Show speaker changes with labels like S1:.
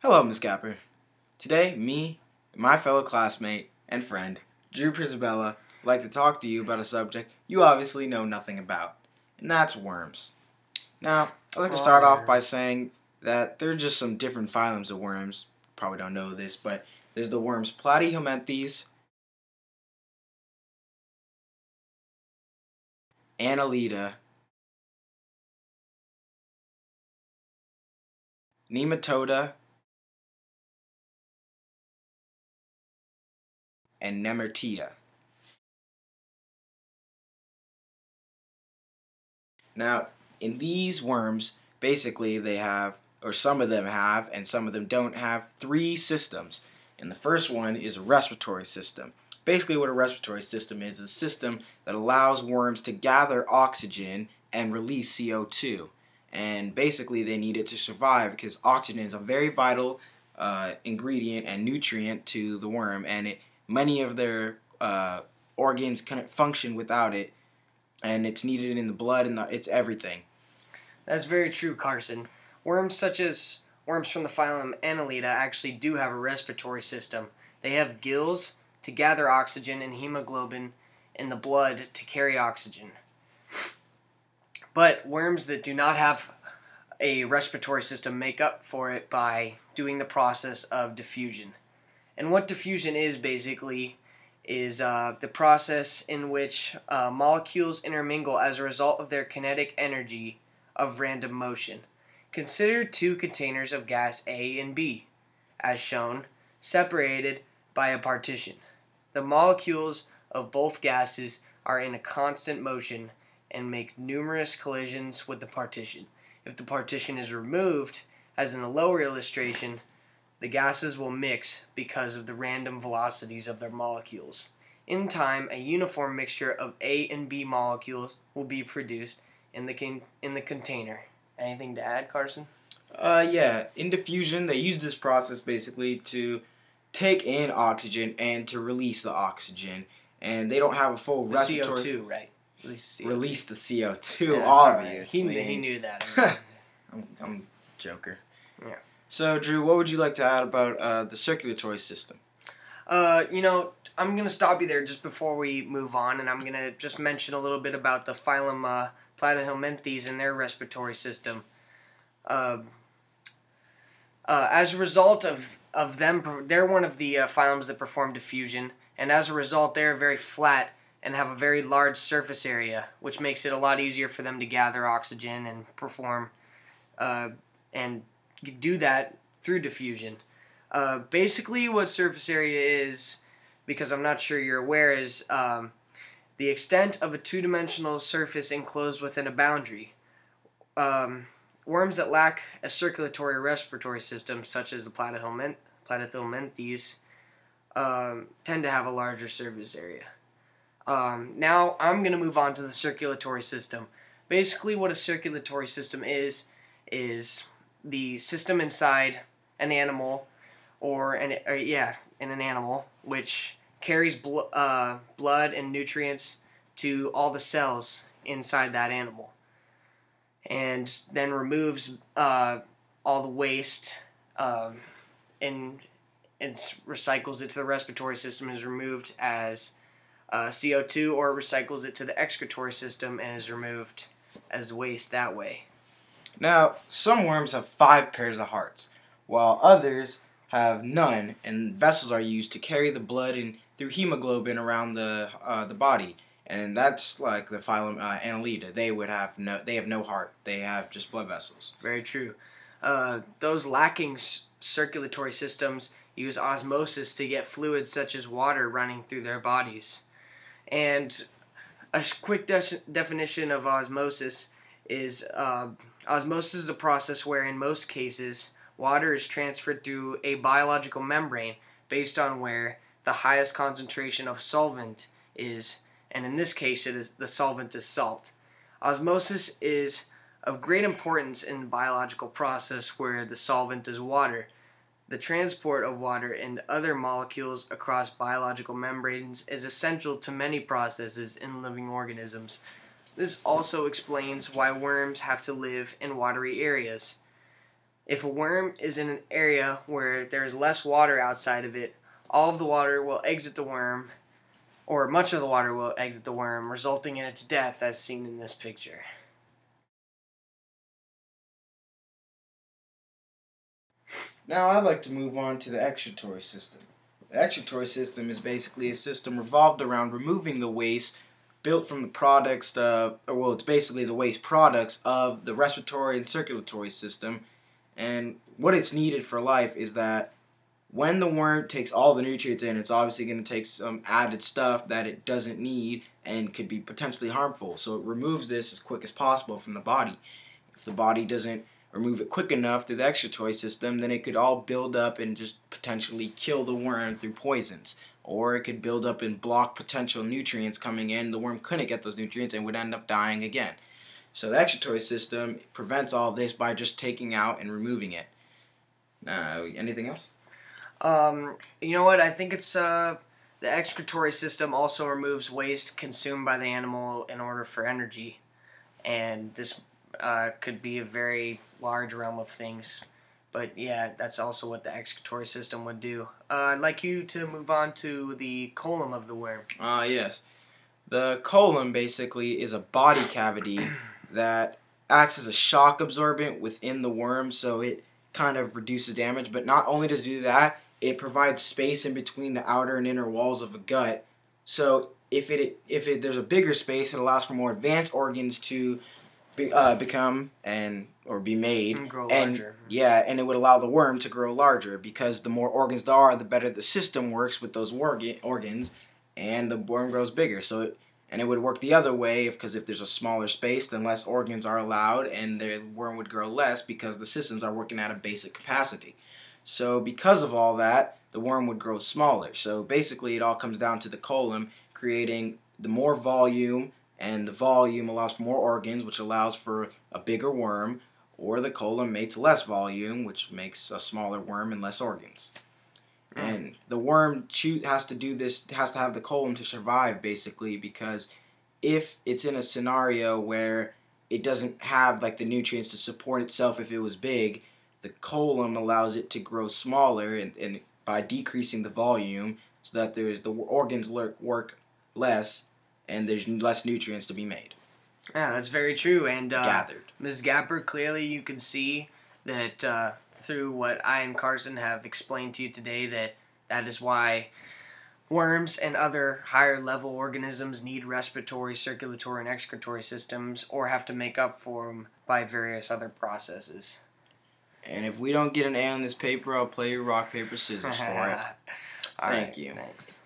S1: Hello, Miss Capper. Today, me and my fellow classmate and friend, Drew Prisabella, would like to talk to you about a subject you obviously know nothing about, and that's worms. Now, I'd like to start off by saying that there are just some different phylums of worms. Probably don't know this, but there's the worms Platyhelminthes, Annelida, Nematoda, and Nemertea. Now, in these worms, basically they have, or some of them have, and some of them don't have, three systems. And the first one is a respiratory system. Basically, what a respiratory system is a system that allows worms to gather oxygen and release CO2. And basically, they need it to survive because oxygen is a very vital ingredient and nutrient to the worm, and many of their organs can't function without it, and it's needed in the blood, and it's everything.
S2: That's very true, Carson. Worms such as worms from the phylum Annelida actually do have a respiratory system. They have gills to gather oxygen and hemoglobin in the blood to carry oxygen. But worms that do not have a respiratory system make up for it by doing the process of diffusion. And what diffusion is basically is the process in which molecules intermingle as a result of their kinetic energy of random motion. Consider two containers of gas A and B, as shown, separated by a partition. The molecules of both gases are in a constant motion and make numerous collisions with the partition. If the partition is removed, as in the lower illustration, the gases will mix because of the random velocities of their molecules. In time, a uniform mixture of A and B molecules will be produced in the container. Anything to add, Carson?
S1: Yeah. In diffusion, they use this process basically to take in oxygen and to release the oxygen. And they don't have a full respiratory...
S2: CO2, right?
S1: Release the CO2,
S2: yeah,
S1: obviously.
S2: Right. He knew that.
S1: I'm joker.
S2: Yeah.
S1: So, Drew, what would you like to add about the circulatory system?
S2: I'm going to stop you there just before we move on, and I'm going to just mention a little bit about the phylum Platyhelminthes and their respiratory system. As a result of them, they're one of the phylums that perform diffusion, and as a result, they're very flat and have a very large surface area, which makes it a lot easier for them to gather oxygen and perform and do that through diffusion. Basically, what surface area is, because I'm not sure you're aware, is the extent of a two-dimensional surface enclosed within a boundary. Worms that lack a circulatory or respiratory system, such as the Platyhelminthes, tend to have a larger surface area. Now I'm going to move on to the circulatory system. Basically, what a circulatory system is the system inside an animal, in an animal, which carries blood and nutrients to all the cells inside that animal, and then removes all the waste and recycles it to the respiratory system, is removed as CO2, or recycles it to the excretory system and is removed as waste that way.
S1: Now, some worms have 5 pairs of hearts, while others have none, and vessels are used to carry the blood and through hemoglobin around the body. And that's like the phylum Annelida. They have no heart. They have just blood vessels.
S2: Very true. Those lacking circulatory systems use osmosis to get fluids such as water running through their bodies. And a quick definition of osmosis is osmosis is a process where, in most cases, water is transferred through a biological membrane based on where the highest concentration of solvent is, and in this case, the solvent is salt. Osmosis is of great importance in the biological process where the solvent is water. The transport of water and other molecules across biological membranes is essential to many processes in living organisms. This also explains why worms have to live in watery areas. If a worm is in an area where there's less water outside of it, all of the water will exit the worm, or much of the water will exit the worm, resulting in its death as seen in this picture.
S1: Now I'd like to move on to the excretory system. The excretory system is basically a system revolved around removing the waste built from the products, it's basically the waste products of the respiratory and circulatory system. And what it's needed for life is that when the worm takes all the nutrients in, it's obviously going to take some added stuff that it doesn't need and could be potentially harmful. So it removes this as quick as possible from the body. If the body doesn't remove it quick enough through the excretory system, then it could all build up and just potentially kill the worm through poisons. Or it could build up and block potential nutrients coming in. The worm couldn't get those nutrients and would end up dying again. So the excretory system prevents all this by just taking out and removing it. Anything else?
S2: You know what? I think it's the excretory system also removes waste consumed by the animal in order for energy. And this could be a very large realm of things. But yeah, that's also what the excretory system would do. I'd like you to move on to the colon of the worm.
S1: Yes. The colon basically is a body cavity that acts as a shock absorbent within the worm, so it kind of reduces damage. But not only does it do that, it provides space in between the outer and inner walls of a gut. So if there's a bigger space, it allows for more advanced organs to become or be made
S2: and grow larger.
S1: And it would allow the worm to grow larger, because the more organs there are, the better the system works with those organs, and the worm grows bigger. And it would work the other way, because if there's a smaller space, then less organs are allowed, and the worm would grow less because the systems are working at a basic capacity. So because of all that, the worm would grow smaller. So basically it all comes down to the colon creating the more volume, and the volume allows for more organs, which allows for a bigger worm, or the colon makes less volume, which makes a smaller worm and less organs. And the worm has to have the colon to survive, basically, because if it's in a scenario where it doesn't have like the nutrients to support itself if it was big, the colon allows it to grow smaller, and by decreasing the volume, so that the organs work less, and there's less nutrients to be made.
S2: Yeah, that's very true. And
S1: Gathered.
S2: Ms. Gapper, clearly you can see that through what I and Carson have explained to you today, that is why worms and other higher level organisms need respiratory, circulatory, and excretory systems, or have to make up for them by various other processes.
S1: And if we don't get an A on this paper, I'll play rock, paper, scissors for it.
S2: Thank
S1: you.
S2: Thanks.